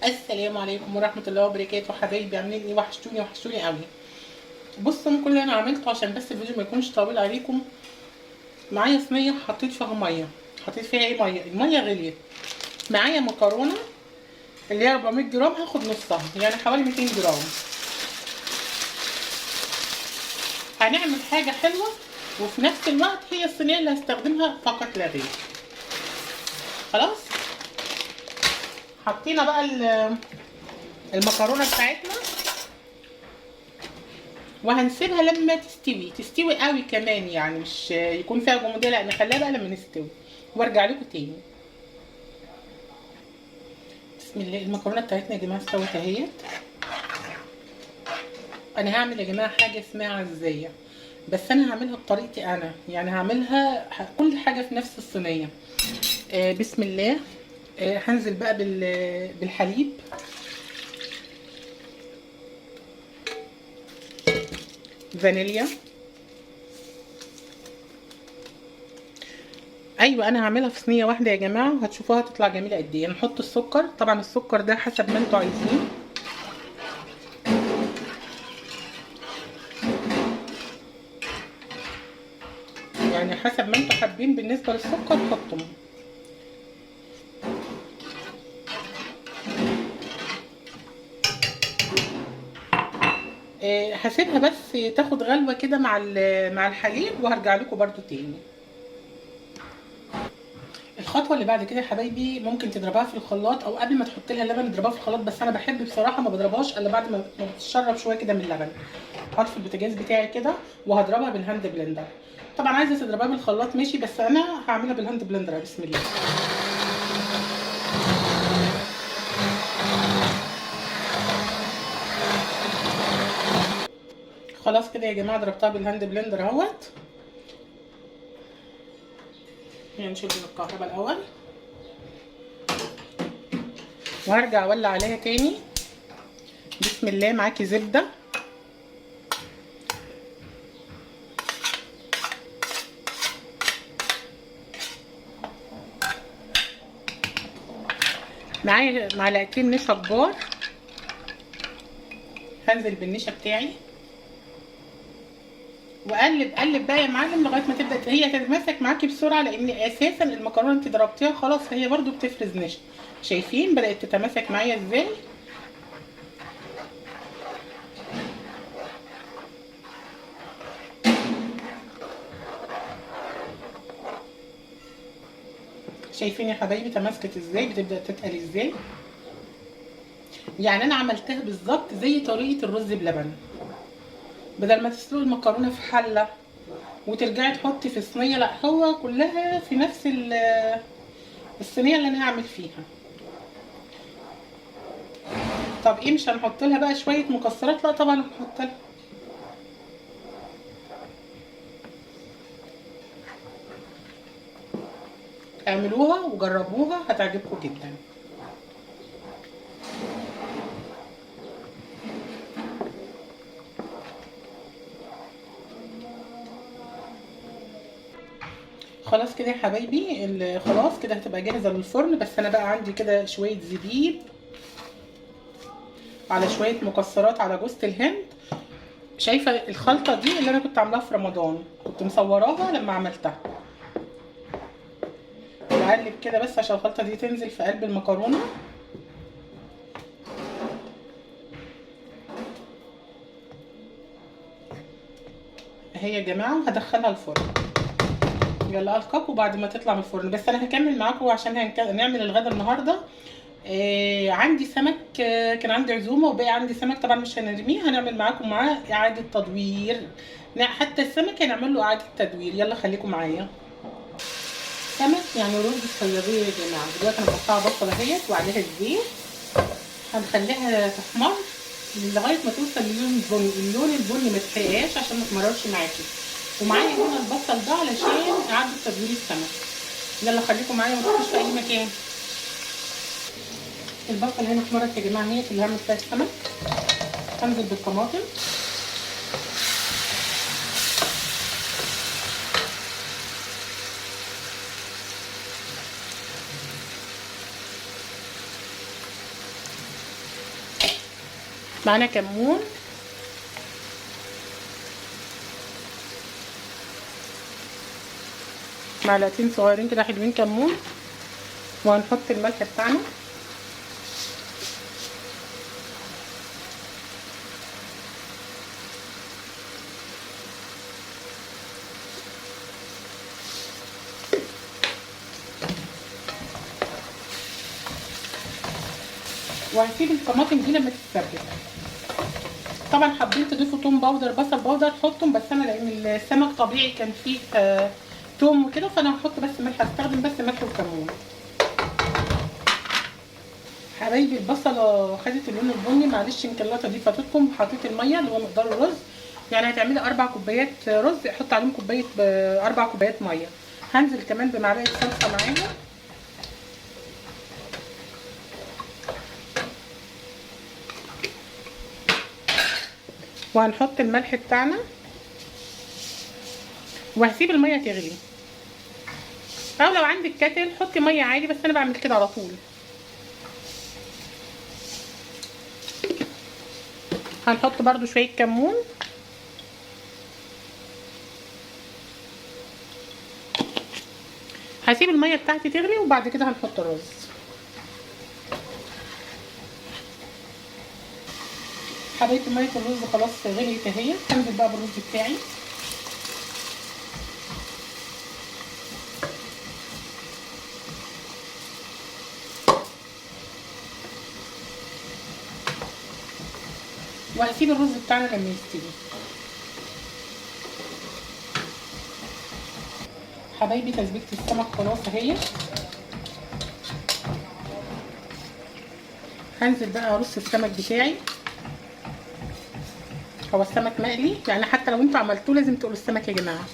السلام عليكم ورحمة الله وبركاته. حبايبي عاملين ايه؟ وحشتوني وحشتوني قوي. بصوا كل اللي انا عملته عشان بس الفيديو ما يكونش طويل عليكم. معايا صينية حطيت فيها مية. حطيت فيها ايه؟ مية. المية غليت. معايا مكرونة اللي هي 400 جرام، هاخد نصها يعني حوالي 200 جرام. هنعمل حاجة حلوة وفي نفس الوقت هي الصينية اللي هستخدمها فقط لا غير. خلاص حطينا بقى المكرونة بتاعتنا وهنسيبها لما تستوي قوي كمان، يعني مش يكون فيها جمودية، لا نخليها بقى لما نستوي وارجع لكم تاني. بسم الله. المكرونه بتاعتنا يا جماعه استوت اهيت. انا هعمل يا جماعه حاجه اسمها عزيه، بس انا هعملها بطريقتي انا، يعني هعملها كل حاجه في نفس الصينيه. بسم الله. هنزل بقى بالحليب. فانيليا. ايوه انا هعملها في صينيه واحده يا جماعه وهتشوفوها هتطلع جميله قد ايه. نحط السكر، طبعا السكر ده حسب ما انتوا عايزين. يعني حسب ما انتوا حابين بالنسبه للسكر حطوا. هسيبها بس تاخد غلوه كده مع الحليب وهرجع لكم برده تاني. الخطوه اللي بعد كده يا حبايبي ممكن تضربها في الخلاط او قبل ما تحط لها اللبن اضربها في الخلاط، بس انا بحب بصراحه ما بضربهاش الا بعد ما بتشرب شويه كده من اللبن. هطفي البوتاجاز بتاعي كده وهضربها بالهاند بلندر. طبعا عايزه تضربها بالخلاط ماشي، بس انا هعملها بالهاند بلندر. بسم الله. خلاص كده يا جماعه ضربتها بالهاند بلندر اهوت. يعني نشيل الكهرباء الاول وهرجع اولع عليها تاني. بسم الله. معاكي زبده، معايا معلقتين نشا كبار. هنزل بالنشا بتاعي وقلب قلب بقى يا معلم لغايه ما تبدا هي تتماسك معاكي بسرعه، لان اساسا المكرونه انت ضربتيها خلاص فهي برده بتفرز نشا. شايفين بدات تتماسك معايا ازاي؟ شايفين يا حبايبي تماسكت ازاي؟ بتبدا تتقل ازاي؟ يعني انا عملتها بالظبط زي طريقه الرز بلبن. بدل ما تسلقي المكرونه في حله وترجعي تحطي في صينيه، لا هو كلها في نفس الصينيه اللي انا هعمل فيها. طب ايه مش هنحط لها بقى شويه مكسرات؟ لا طبعا هنحط لها. اعملوها وجربوها هتعجبكم جدا. خلاص كده يا حبايبي، خلاص كده هتبقى جاهزه للفرن. بس انا بقى عندي كده شويه زبيب على شويه مكسرات على جوز الهند. شايفه الخلطه دي اللي انا كنت عاملاها في رمضان، كنت مصوراها لما عملتها. بقلب كده بس عشان الخلطه دي تنزل في قلب المكرونه. اهي يا جماعه هدخلها الفرن. يلا القاكم بعد ما تطلع من الفرن. بس انا هكمل معاكم عشان هنعمل الغدا النهارده. عندي سمك. كان عندي عزومه وباقي عندي سمك، طبعا مش هنرميه، هنعمل معاكم معاه اعاده تدوير. حتى السمك هنعمل له اعاده تدوير. يلا خليكم معايا. سمك يعني رز الصياديه يا جماعه. دلوقتي انا مقطعه بصله اهيت وعليها الزيت، هنخليها تحمر لغايه ما توصل اللون البني. ما تحرقهاش عشان ما تمررش معاكي. ومعايا هنا البصل ده علشان اعاده تدوير السمك. يلا خليكم معايا ما تروحوش في اي مكان. البصل هنا احمرت يا جماعه، هي اللي هعمل فيها السمك. هنزل بالطماطم. معانا كمون، معلقتين صغيرين كده حلوين كمون، وهنحط الملح بتاعنا. وهسيب الطماطم دي لما تتسبك. طبعا حابين تضيفوا توم باودر بصل باودر حطهم، بس انا لان السمك طبيعي كان فيه توم وكده، فانا هحط بس ملح، هستخدم بس ملح وكمون. حبايبي البصله خدت اللون البني، معلش مكلطه دي فاتتكم. حطيت الميه اللي هو مقدار الرز، يعني هتعملي 4 كوبايات رز احط عليهم 4 كوبايات ميه. هنزل كمان بمعلقه صلصه معاهم، وهنحط الملح بتاعنا، وهسيب الميه تغلي، او لو عندك كاتل حطي ميه عادي، بس انا بعمل كده على طول. هنحط برده شويه كمون، هسيب الميه بتاعتي تغلي وبعد كده هنحط الرز. حبايبي ميه الرز خلاص غليت اهي، هنزل بقى بالرز بتاعي. وهسيب الرز بتاعنا لما يستوي. حبايبي تسبيكه السمك خلاص اهي، هنزل بقى ارص السمك بتاعي. هو السمك مقلي، يعني حتى لو انتوا عملتوه لازم تقولوا السمك يا جماعه.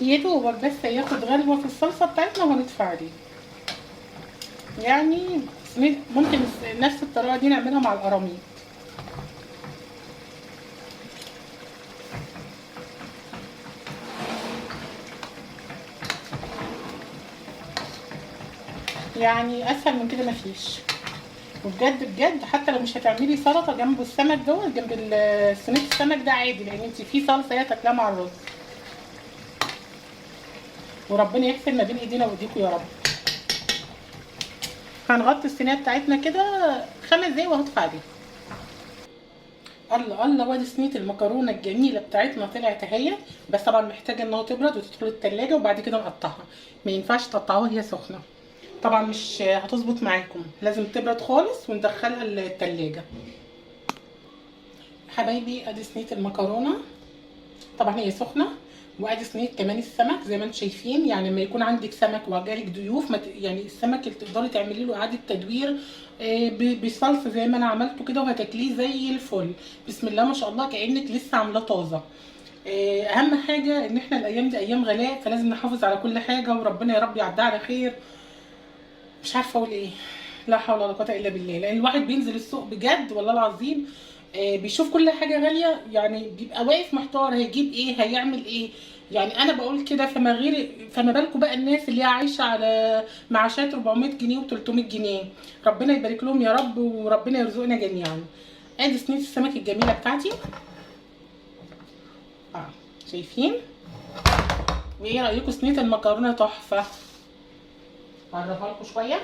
يا دوبك بس ياخد غلوه في الصلصه بتاعتنا وهنطفي عليه. يعني ممكن نفس الطريقه دي نعملها مع القراميط. يعني اسهل من كده مفيش. وبجد بجد حتى لو مش هتعملي سلطه جنب السمك دوت، جنب صينيه السمك ده عادي، لان انت في صلصه هي تاكلها مع الرز. وربنا يغفر ما بين ايدينا وايديكم يا رب. هنغطي الصينيه بتاعتنا كده 5 دقايق وهطفي عليها. الله الله، وادي صينيه المكرونه الجميله بتاعتنا طلعت اهي، بس طبعا محتاجه انها تبرد وتدخل التلاجة وبعد كده نقطعها. ما ينفعش تقطعوها وهي سخنه، طبعا مش هتظبط معاكم، لازم تبرد خالص وندخلها التلاجة. حبايبي ادي صينيه المكرونه، طبعا هي سخنه، وادي صينيه كمان السمك زي ما انتم شايفين. يعني لما يكون عندك سمك وجالك ضيوف يعني السمك اللي تقدري تعملي له اعاده تدوير بصلصه زي ما انا عملته كده، وهتاكليه زي الفل. بسم الله ما شاء الله، كانك لسه عاملاه طازه. اهم حاجه ان احنا الايام دي ايام غلاء، فلازم نحافظ على كل حاجه، وربنا يا رب يعدها على خير. مش عارفه اقول ايه، لا حول ولا قوه الا بالله، لان الواحد بينزل السوق بجد والله العظيم بيشوف كل حاجه غاليه، يعني بيبقى واقف محتار هيجيب ايه هيعمل ايه. يعني انا بقول كده، فما بالكم بقى الناس اللي هي عايشه على معاشات 400 جنيه و300 جنيه. ربنا يبارك لهم يا رب، وربنا يرزقنا جميعا. ادي صينيه السمك الجميله بتاعتي شايفين. وايه رايكم صينيه المكرونه تحفه. هقربها لكم شويه.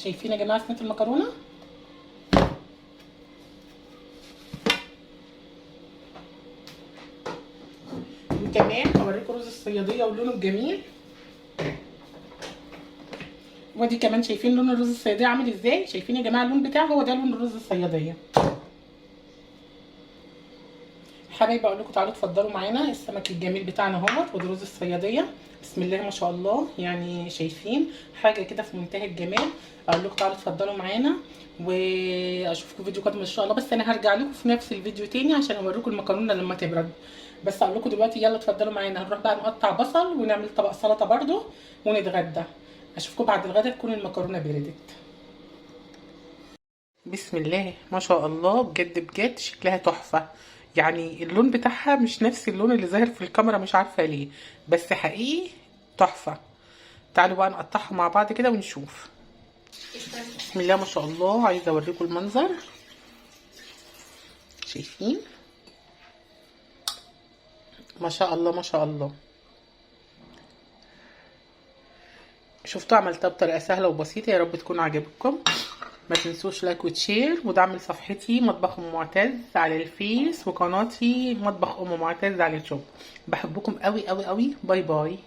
شايفين يا جماعه صينيه المكرونه. وكمان هوريكم رز الصياديه ولونه الجميل. ودي كمان شايفين لون الرز الصياديه عامل ازاي. شايفين يا جماعه اللون بتاعه، هو ده لون الرز الصياديه. حبايبي اقول لكم تعالوا اتفضلوا معانا السمك الجميل بتاعنا اهوت، ودروز الصياديه. بسم الله ما شاء الله، يعني شايفين حاجه كده في منتهى الجمال. اقول لكم تعالوا اتفضلوا معانا، واشوفكم فيديو قادم ان شاء الله. بس انا هرجع لكم في نفس الفيديو تاني عشان اوريكم المكرونه لما تبرد. بس اقول لكم دلوقتي يلا اتفضلوا معانا، هنروح بقى نقطع بصل ونعمل طبق سلطه برده ونتغدى. اشوفكم بعد الغدا تكون المكرونه بردت. بسم الله ما شاء الله، بجد بجد شكلها تحفة. يعني اللون بتاعها مش نفس اللون اللي ظاهر في الكاميرا، مش عارفة ليه، بس حقيقي تحفة. تعالوا بقى نقطعها مع بعض كده ونشوف. بسم الله ما شاء الله، عايزة اوريكم المنظر. شايفين ما شاء الله ما شاء الله. شفتوا عملتها بطريقة سهلة وبسيطة، يا رب تكون عجبتكم. ما تنسوش لايك وتشير ودعم لصفحتي مطبخ ام معتز على الفيس، وقناتي مطبخ ام معتز على اليوتيوب. بحبكم قوي قوي قوي. باي باي.